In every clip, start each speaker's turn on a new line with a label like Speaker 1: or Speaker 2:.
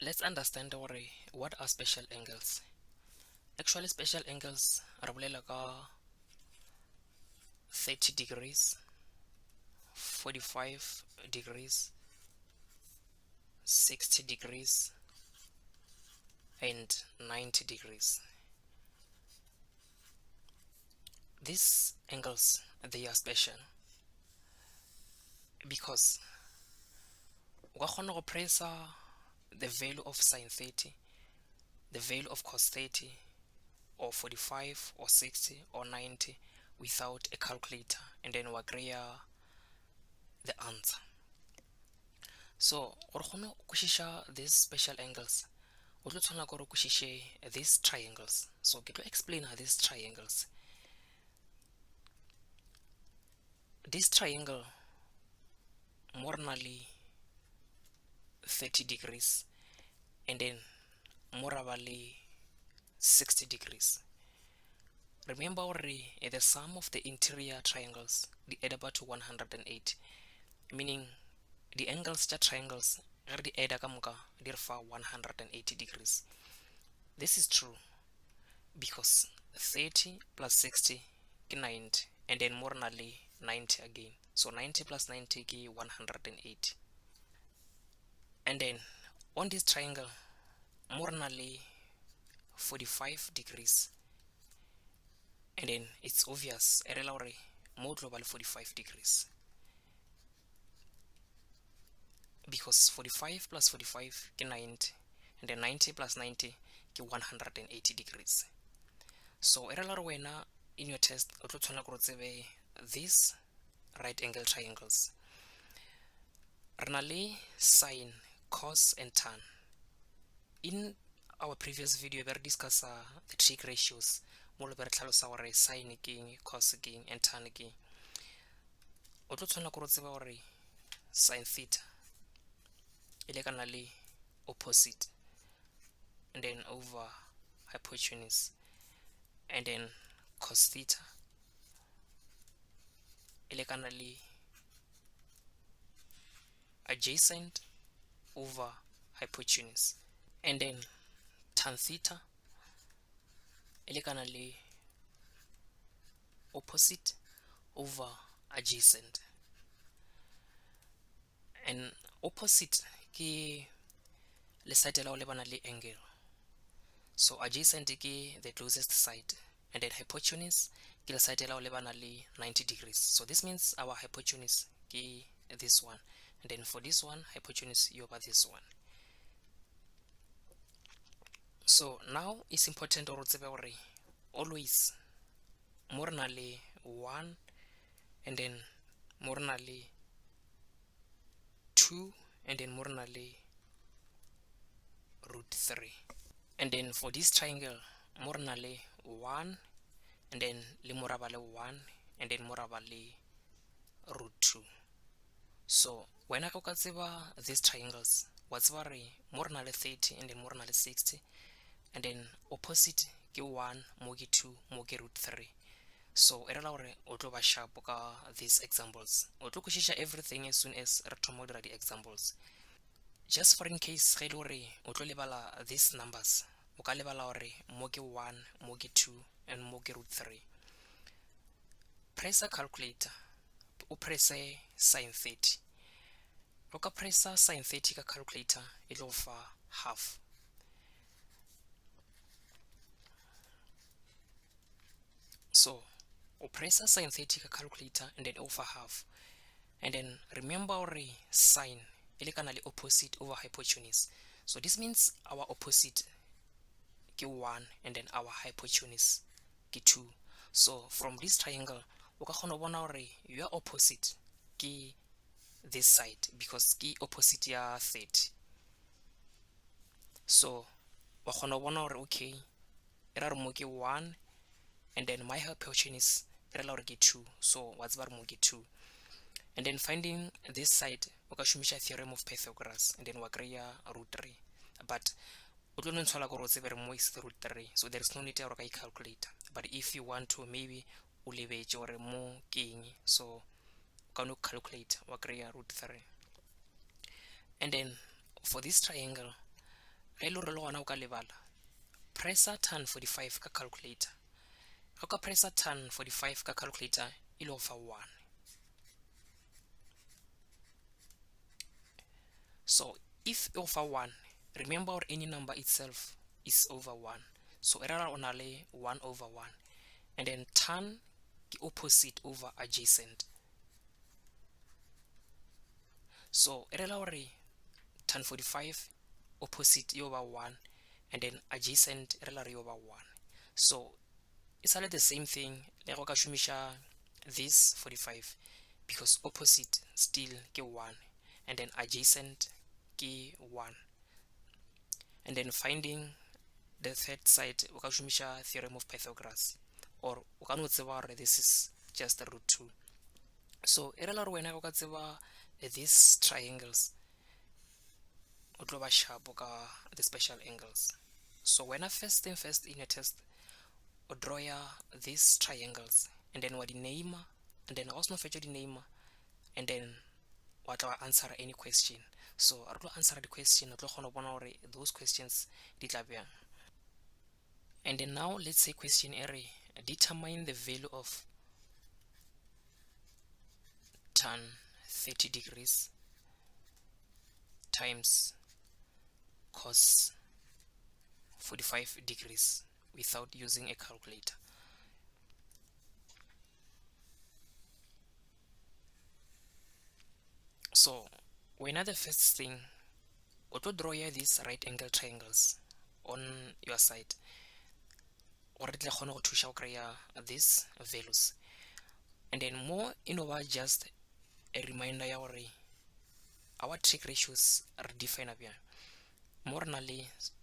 Speaker 1: let's understand what are special angles. Actually, special angles are bolela ka 30 degrees, 45 degrees, 60 degrees, and 90 degrees. These angles, they are special because we can press the value of sine 30, the value of cos 30, or 45, or 60, or 90 without a calculator, and then we create the answer. So gore kgone kwešiša these special angles, o tlo tshwana gore kwešiše these triangles. So ke tlo explain these triangles. This triangle more than 30 degrees, and then more than 60 degrees. Remember already the sum of the interior triangles they add up to 108, meaning the angles to triangles are the add kamuka therefore 180 degrees. This is true because 30 plus 60 is 90, and then more than 90 again. So 90 plus 90 is 180. And then on this triangle more than 45 degrees, and then it's obvious more global 45 degrees because 45 plus 45 is 90, and then 90 plus 90 is 180 degrees. So wena in your test o tlo tshwana go tsebe these right angle triangles. Re na le sine, cos, and tan. In our previous video we discussed the trig ratios. Mo le re tlhalosa gore sine ke eng, cos ke eng, and tan ke eng. O tlo tshwana go tseba gore sine theta e lekana le opposite, and then over hypotenuse, and then cos theta e lekana le adjacent over hypotenuse, and then tan theta e lekana le opposite over adjacent. And opposite ke le side la o lebana le angle, so adjacent ke the closest side, and then hypotenuse ke le side la o lebana le 90 degrees. So this means our hypotenuse ke this one, and then for this one hypotenuse over this one. So now it's important to tsebe gore always more than 1, and then more than 2, and then more than root 3, and then for this triangle more than 1, and then le moraba le 1, and then moraba le root 2. So when I go tseba these triangles, what's worry more than 30, and then more than 60, and then opposite ke 1, mo ke 2, mo ke root 3. So e rela gore o tlo ba sharp ka these examples, o tlo kwešiša everything as soon as re thoma go dira di examples. Just for in case ge e le gore o tlo lebala these numbers, o ka lebala gore mo ke 1, mo ke 2, and mo ke root 3. Press a calculator, o press sine 30. o ka pressa sine 30 ka calculator e tlo fa half. So o pressa sine 30 ka calculator and then over half, and then remember already sine e lekana le opposite over hypotenuse. So this means our opposite ke 1 and then our hypotenuse ke 2. So from this triangle o ka kgona bona gore your opposite ke this side because ke opposite ya 30. So wa kgona bona gore okay e ra re mo ke 1 and then my hypotenuse e ra gore ke 2, so what's ba re mo ke 2. And then finding this side o ka shumisha theorem of Pythagoras and then wa kry-a root 3, but o tlo ntshola gore o tsebe re mo is root 3, so there is no need ya gore ka calculate. But if you want to maybe o lebetse gore mo keng, so ka no calculate wa kry-a root 3. And then for this triangle ge e le gore le gona o ka lebala, pressa tan 45 ka calculator. Ga ka pressa tan 45 ka calculator e le go fa 1. So if e go fa 1, remember or any number itself is over 1. So e rara o na le 1 over 1, and then tan ke opposite over adjacent. So e rela gore tan 45 opposite e over 1, and then adjacent e rela re over 1. So it's all the same thing le go ka shumisha this 45, because opposite still ke 1, and then adjacent ke 1. And then finding the third side o ka shumisha theorem of Pythagoras, or o ka no tseba gore this is just root 2. So e rela gore wena go ka tseba these triangles o tlo ba sharp ka the special angles. So when first in a test o draw ya these triangles, and then what the name, and then also fetch the name, and then what will answer any question. So I will answer the question, those questions did. And then now let's say question area, determine the value of tan 30 degrees times cos 45 degrees without using a calculator. So when the first thing, auto draw here these right angle triangles on your side, or these values, and then more just a reminder our trig ratios are defined here. More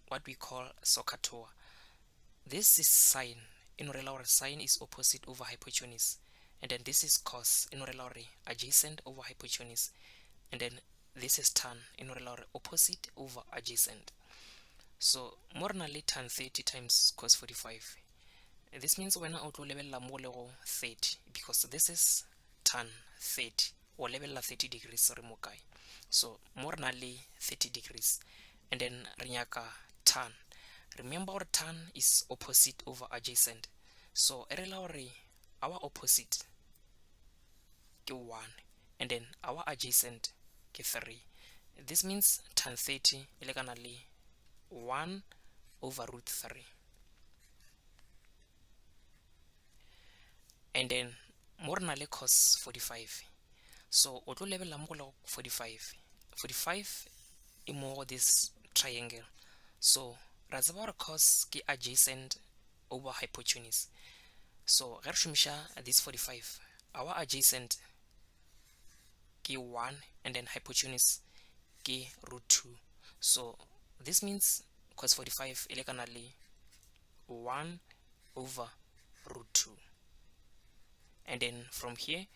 Speaker 1: what we call SOHCAHTOA. This is sine, in our sine is opposite over hypotenuse, and then this is cos, in our adjacent over hypotenuse, and then this is tan, in our opposite over adjacent. So more tan 30 times cos 45. This means when I auto level more 30, because this is tan 30 or level 30 degrees, sorry mokai. So more 30 degrees, and then rinyaka tan. Remember our tan is opposite over adjacent. So our opposite ke 1, and then our adjacent ke 3. This means tan 30 eleganally 1 over root 3. And then more cos 45. So auto level 45. 45 is more this triangle. So reservoir cos ke adjacent over hypotenuse. So this 45, our adjacent ke 1, and then hypotenuse ke root 2. So this means cos 45 elegantly 1 over root 2. And then from here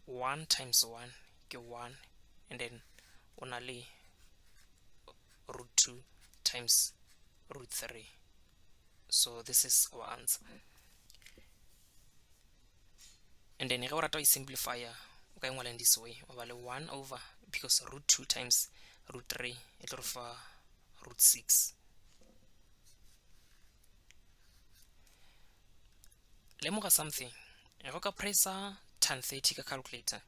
Speaker 1: 1 times 1 ke 1, and then only root 2 times root 3. So this is our answer. And then I simplify in this way, 1 over, because root 2 times root 3 it will for root 6. Lemoga something, I press tan 30 ka calculator,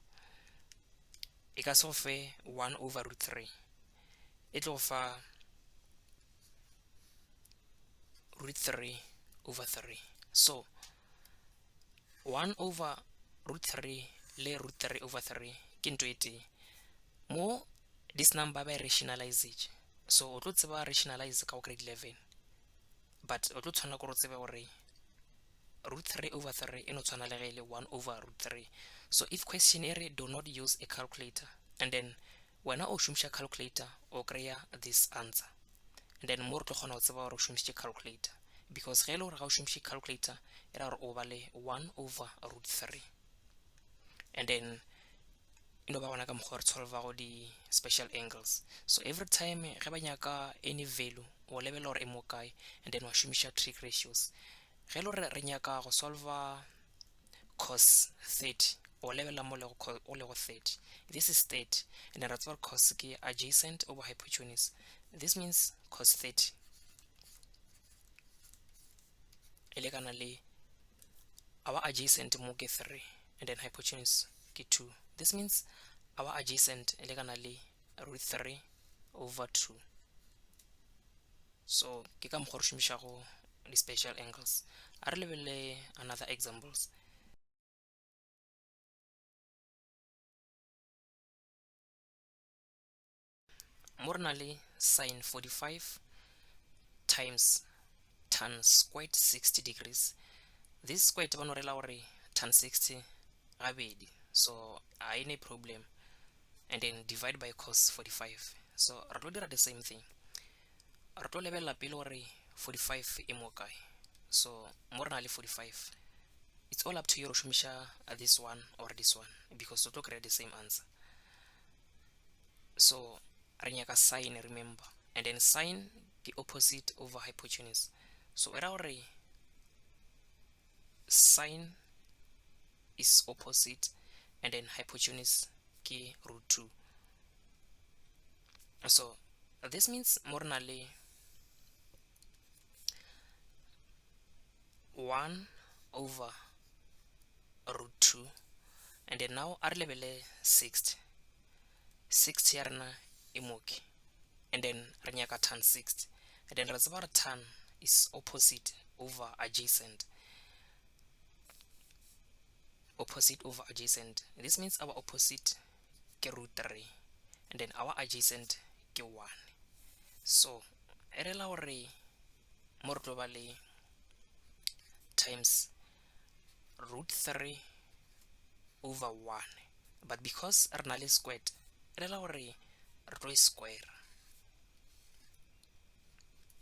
Speaker 1: it can solve 1 over root 3. It will offer root 3 over 3. So 1 over root 3 le root 3 over 3 into it more this number by rationalize it. So let's rationalize grade 11, but let's root 3 over 3 in 1 over root 3. So if question area do not use a calculator, and then when I shumsha calculator or create this answer, and then more to shumsha calculator, because hello shumsha calculator it are over 1 over root 3. And then solve the special angles. So every time any value or level or emokai, and then shumsha trig ratios. Hello renyaka go solve cos 30 or level or 30. This is 30, and then that's what cos ke adjacent over hypotenuse. This means cos 30 our adjacent mo ke 3 and then hypotenuse ke 2. This means our adjacent root 3 over 2. So ke ka mokgwa re šomišago the special angles. A re lebelele another examples. Mo re na le sin 45 times tan squared 60 degrees. This squared ba no rela gore tan 60 gabedi, so a any problem, and then divide by cos 45. So re tlo dira the same thing. Re tlo lebelela pele gore 45 e mo kae. So mo re na le 45, it's all up to you to šomiša this one or this one because we tlo create the same answer. So re nyaka sine, remember, and then sine ke opposite over hypotenuse. So era gore sine is opposite and then hypotenuse ke root 2. So this means more na le 1 over root 2, and then now a re lebele 60 ya rena e moke, and then re nyaka tan 60, and then re tseba gore tan is opposite over adjacent. This means our opposite ke root 3 and then our adjacent ke 1. So e rela gore mo re tlo ba le times root 3 over 1, but because re na le squared e rela gore re tlo e square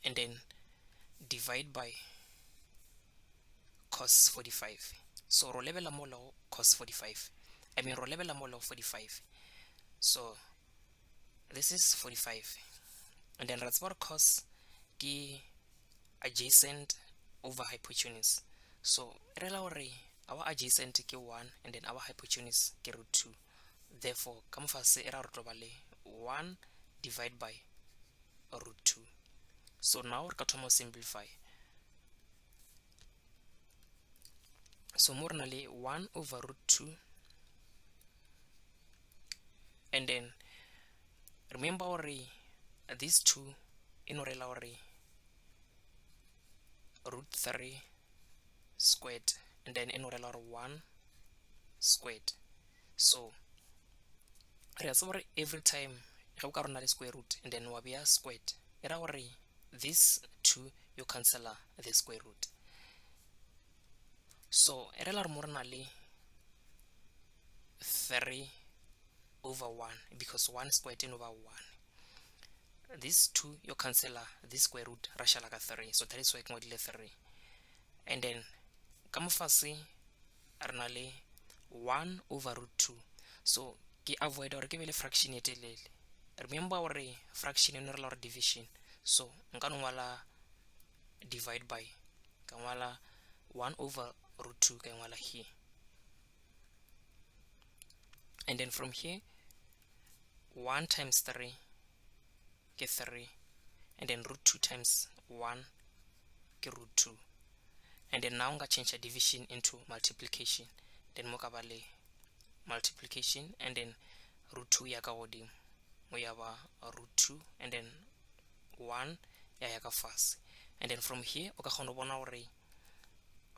Speaker 1: and then divide by cos 45. So ro lebela mo lo cos 45, I mean ro lebela mo lo 45. So this is 45, and then that's what cos ke adjacent over hypotenuse. So rela gore our adjacent ke 1 and then our hypotenuse ke root 2. Therefore ka mo fase era re tlo ba le 1 divided by root 2. So now re ka thoma simplify. So mo re na le 1 over root 2, and then remember gore these two e no rela gore root 3 squared and then e no rela gore 1 squared. So re a tseba gore every time ge o ka rona le square root and then wa beya squared e ra gore these two you cancel the square root. So e rela gore mo re na le 3 over 1 because 1 squared in over 1. These two you cancel this square root ra šala ka 3, so that is why ke ngodile 3, and then ka mo fase re na le 1 over root 2. So ke avoid gore ke be le fraction e telele. Remember gore fraction e no rela gore division, so nka no ngwala divide by, ka ngwala 1 over root 2 ka ngwala here, and then from here 1 times 3 ke 3, and then root 2 times 1 ke root 2, and then now nka change a division into multiplication, then mo ka ba le multiplication and then root 2 ya ka godimo mo ya ba root 2 and then 1 ya ka fase, and then from here o ka kgona go bona gore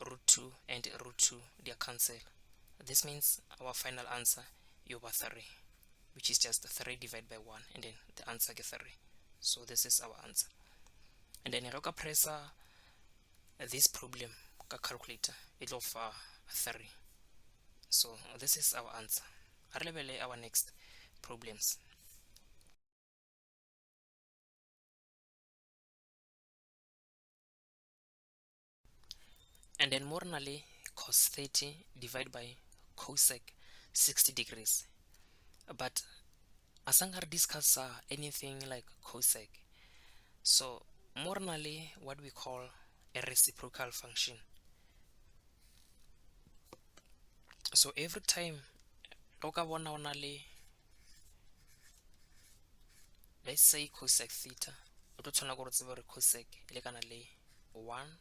Speaker 1: root 2 and root 2 they are cancel. This means our final answer you over 3, which is just 3 divided by 1, and then the answer is 3. So this is our answer, and then you can press this problem ka calculator, it will offer 3. So this is our answer. Re lebele our next problems. And then more na le cos 30 divided by cosec 60 degrees, but asanga re discuss anything like cosec. So more na le what we call a reciprocal function. So every time o ka bona o na le let's say cosec theta, o tlo tshwana gore tsebe gore cosec e lekana le 1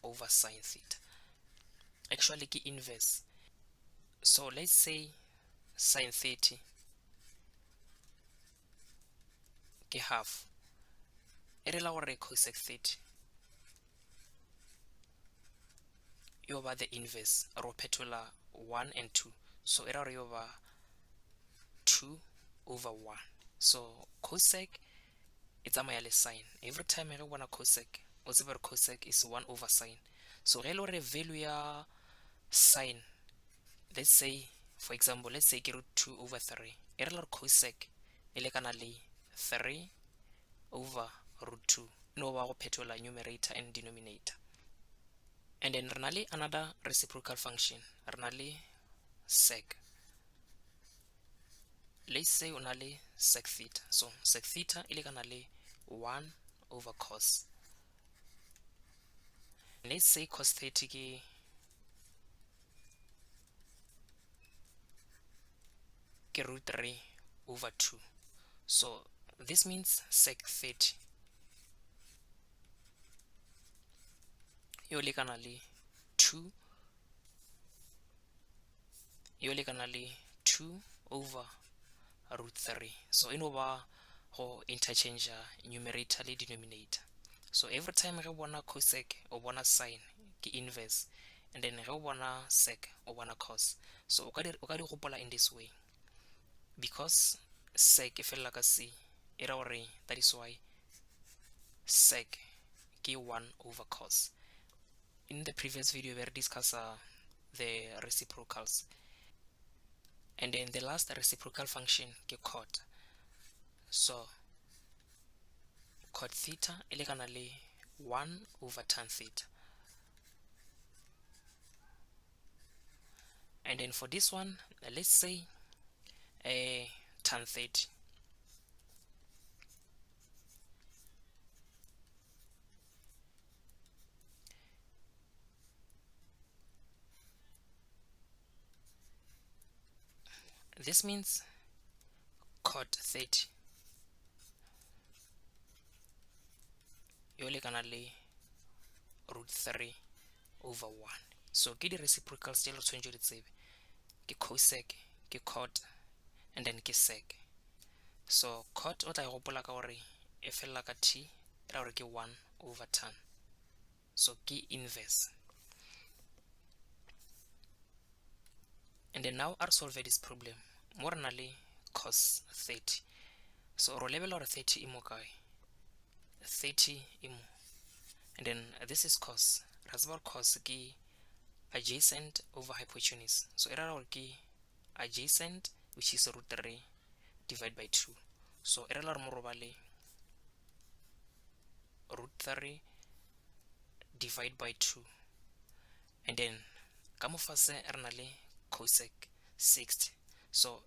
Speaker 1: over sine theta. Actually ke inverse. So let's say sine 30 ke half, e rela gore cosec 30 e over the inverse, ro phetola 1 and 2, so e ra gore e over 2 over 1. So cosec e tsamaya le sine. Every time ge bona cosec o tsebe gore cosec is 1 over sine. So ge le gore value ya sine, let's say for example, let's say ke root 2 over 3, e rela gore cosec e lekana le 3 over root 2, no ba go phetola numerator and denominator. And then re na le another reciprocal function, re na le sec. Let's say o na le sec theta, so sec theta e lekana le 1 over cos. Let's say cos 30 ke root 3 over 2, so this means sec 30 yo lekana le 2 over root 3. So no ba go interchange numerator le denominator. So every time ge bona cosec o bona sine ke inverse, and then ge o bona sec o bona cos. So o ka di gopola in this way, because sec e fela ka c, e ra gore that is why sec ke 1 over cos. In the previous video we discussed the reciprocals, and then the last reciprocal function ke cot. So cot theta e lekana le 1 over tan theta, and then for this one let's say tan 30. This means cot 30 yo lekana le root 3 over 1. So ke di reciprocals tse le tshwanetse di tsebe ke cosec, ke cot, and then ke sec. So cot o tla e gopola ka gore e fela ka t, e ra gore ke 1 over tan, so ke inverse. And then now I'll solve this problem. More na le cos 30, so ro level gore 30 imo kae, 30 imo, and then this is cos. Ra tseba cos ke adjacent over hypotenuse, so e ra gore ke adjacent, which is root 3 divided by 2. So e ra gore mo robale root 3 divided by 2, and then ka mo fase re na le cosec 60. So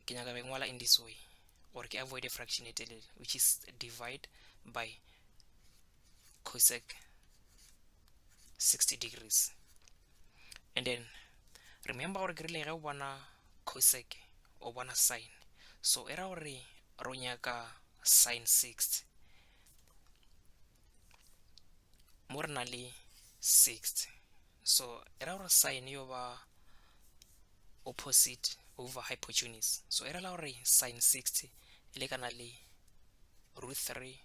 Speaker 1: ke nyaka be ngwala in this way gore ke avoid a fraction e telele, which is divide by cosec 60 degrees. And then remember gore ke rile ge o bona cosec o bona sine, so e ra gore ro nyaka sine 60 mo re na le 60, so e ra gore sine yo ba opposite over hypotenuse, so e ra gore sine 60 e lekana le root 3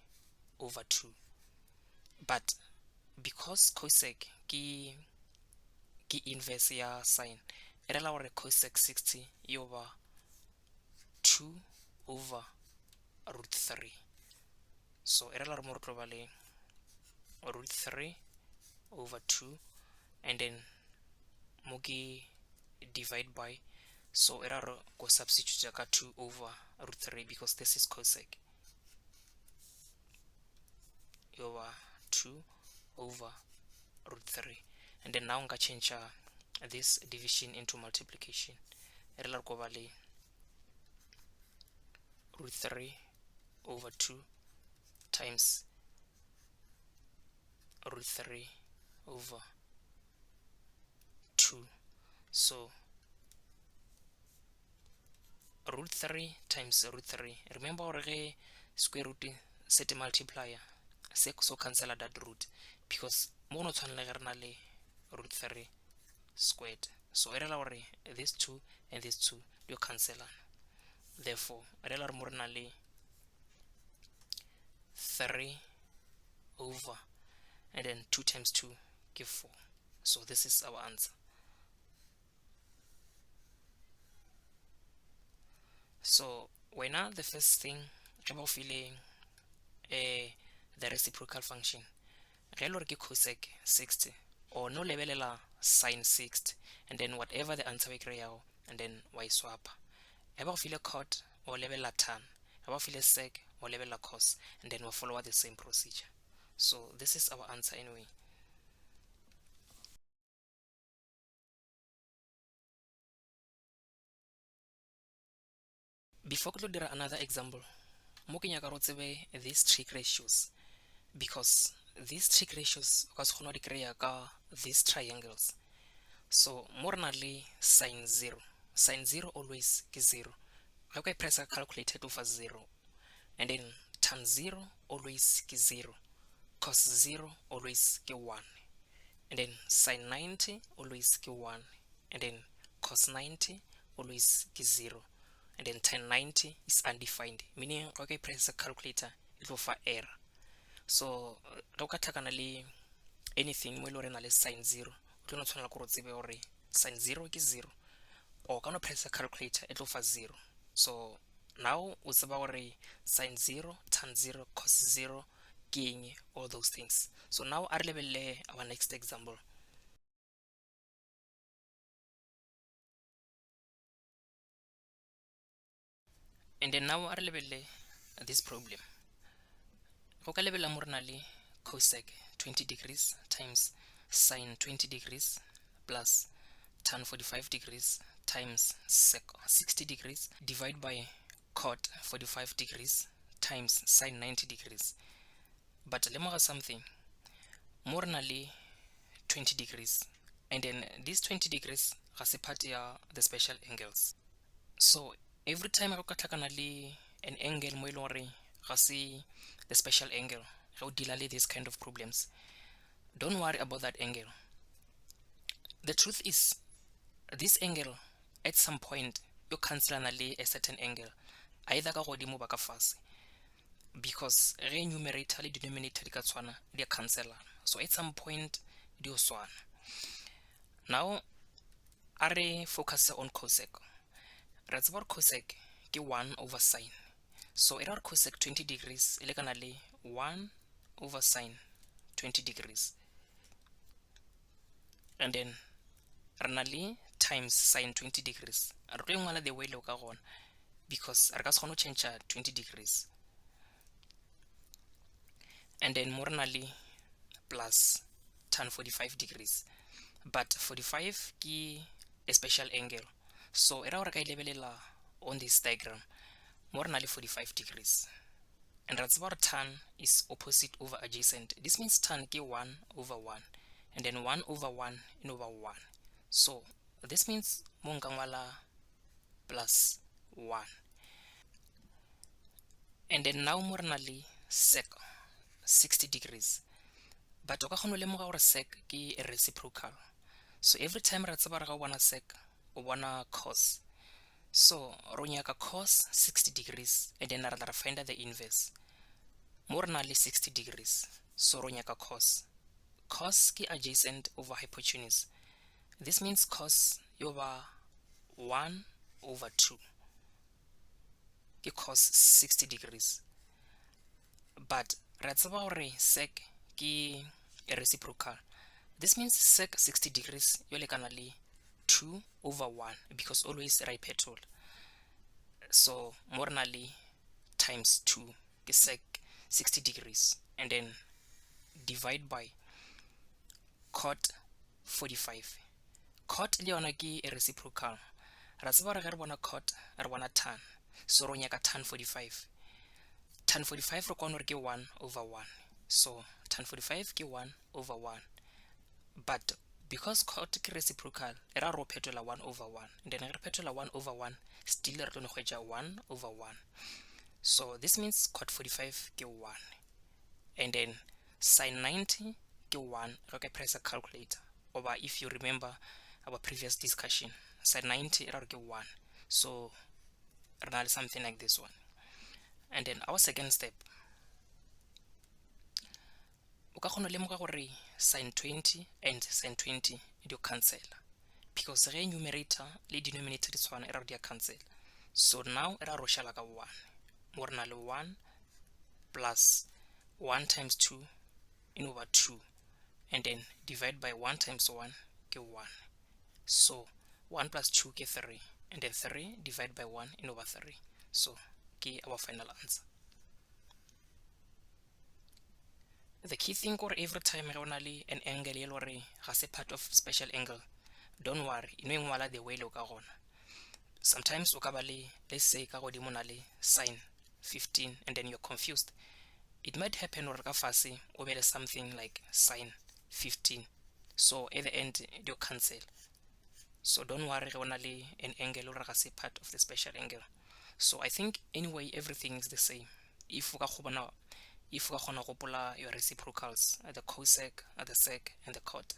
Speaker 1: over 2. But because cosec ke inverse ya sine, e ra gore cosec 60 e over 2 over root 3, so e ra gore mo re tlo ba le root 3 over 2, and then mo ke divide by, so e ra gore go substitute ka 2 over root 3 because this is cosec over 2 over root 3, and then now nka change this division into multiplication, e ra go ba le root 3 over 2 times root 3 over 2. So root 3 times root 3, remember gore ge square root set multiplier sec so cancela that root because mo no tshwanela ge re na le root 3 squared. So e rela gore these two and these two di cancelana, therefore e rela gore mo re na le 3 over and then 2 times 2 give 4. So this is our answer. So wena the first thing ge ba o file the reciprocal function ge le gore ke cosec 60 or no lebelela sin 60 and then whatever the answer we kry-ago and then wa e swapa. Ge ba go file cot o lebelela tan, ge ba file sec o lebelela cos, and then we follow the same procedure. So this is our answer anyway. Before ke tlo dira another example mo ke nyaka go tsebe these trig ratios, because these trig ratios o ka se kgona di kry-a ka these triangles. So mo re na le sin 0, sin 0 always ke 0, ge o ka e pressa calculated over 0, and then tan 0 always ke 0, cos 0 always ke 1, and then sin 90 always ke 1, and then cos 90 always ke 0, and then tan 90 is undefined, meaning ge o ka e pressa calculator e tlo fa error. So ge o ka tlhakana le anything mo e le gore na le sin 0 o tlo no tshwanela gore o tsebe gore sin 0 ke 0, or ka no pressa calculator e tlo fa 0. So now o tseba gore sin 0, tan 0, cos 0 ke eng, all those things. So now a re lebelele our next example. And then now a re lebelele this problem. Go ka lebella mo re na le cosec 20 degrees times sin 20 degrees plus tan 45 degrees times sec 60 degrees divided by cot 45 degrees times sin 90 degrees. But lemoga something, mo re na le 20 degrees, and then these 20 degrees ga se part ya the special angles. So every time go ka tlhakana le an angle mo e leng gore ga se the special angle, ge o deala le this kind of problems, don't worry about that angle. The truth is this angle at some point you cancelana le a certain angle, either ka godimo ba ka fase, because ge numerator le denominator di ka tshwana di a cancelana, so at some point di o swana. Now a re focus on cosec. Re tseba gore cosec ke 1 over sin, so e ra gore cosec 20 degrees e lekana le 1 over sin 20 degrees, and then re na le times sin 20 degrees. Re tlo engwala the way le ka gona because re ka se kgone go change 20 degrees, and then mo re na le plus tan 45 degrees, but 45 ke a special angle, so e ra gore ka e lebelela on this diagram mo re na le 45 degrees, and ra tseba gore tan is opposite over adjacent. This means tan ke 1 over 1, and then 1 over 1 and over 1, so this means mo nka ngwala plus 1, and then now mo re na le sec 60 degrees, but o ka kgona go lemoga gore sec ke a reciprocal, so every time re tseba re ga o bona sec o bona cos, so ro nyaka cos 60 degrees, and then ra find the inverse. Mo re na le 60 degrees, so ro nyaka cos. Cos ke adjacent over hypotenuse. This means cos over 1 over 2 ke cos 60 degrees, but ra tseba gore sec ke a reciprocal. This means sec 60 degrees yo lekana le 2 over 1 because always right petrol, so mo re na le times 2 ke sec 60 degrees, and then divide by cot 45. Cot le yona ke a reciprocal. Ra tseba gore ge re bona cot re bona tan, so ro nyaka tan 45. Tan 45 re kwana gore ke 1 over 1, so tan 45 ke 1 over 1, but because cot ke reciprocal e ra ro phetola 1 over 1, and then ge re phetola 1 over 1 still re tlo no hwetša 1 over 1, So this means cot 45 ke 1, and then sin 90 ke 1. Okay, press a calculator. Or if you remember our previous discussion, sin 90 ke 1. So something like this one. And then our second step, o ka kgona lemoga gore sin 20 and sin 20 di cancel, because ge numerator le denominator di tshwana di a cancel. So now ra rošala ka 1 mo re na le 1 plus 1 times 2 in over 2, and then divide by 1 times 1 ke 1. So 1 plus 2 ke 3, and then 3 divide by 1 in over 3. So ke our final answer. The key thing, or every time ge an angle e le gore ga se part of special angle, don't worry, ino e ngwala the way le ka gona. Sometimes o ka ba le, let's say ka godimo na le sin 15, and then you're confused. It might happen or ka fase o be le something like sin 15, so at the end you cancel. So don't worry ge o na le an angle or ga se part of the special angle. So I think anyway everything is the same. If o ka kgona gopola your reciprocals, the cosec, the sec, and the cot.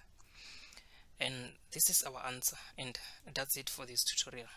Speaker 1: And this is our answer, and that's it for this tutorial.